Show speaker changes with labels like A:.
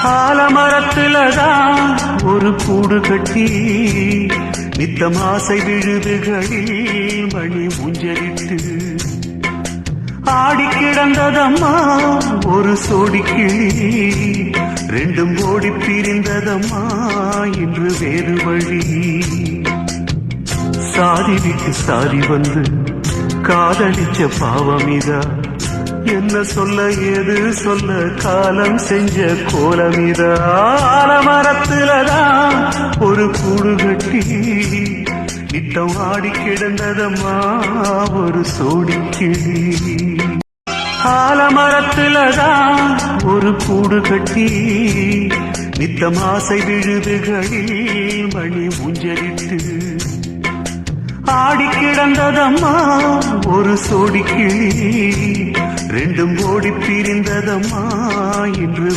A: ஆலமரத்துலதான் ஒரு கூடு கட்டி நித்தம் ஆசை விழுதுகளில் மணி ஊஞ்சலிட்டு ஆடி கிடந்ததம்மா ஒரு சோடி கிளி ரெண்டும் ஓடி பிரிந்ததம்மா இன்று வேறு வழி சாதி விட்டு சாதி வந்து காதலிச்ச பாவமிதா என்ன சொல்ல ஏது சொல்ல காலம் செஞ்ச கோலமிதா ஆலமரத்துலதான் ஒரு கூடு கட்டி நித்தம் ஆடி கிடந்ததம்மா ஒரு சோடி கிளி ஆலமரத்துலதான் ஒரு கூடு கட்டி நித்தம் ஆசை விழுதுகளில் மணி ஊஞ்சலிட்டு ஆடி கிடந்ததம்மா ஒரு சோடி கிளி ரெண்டும் ஓடி பிரிந்ததம்மா இன்று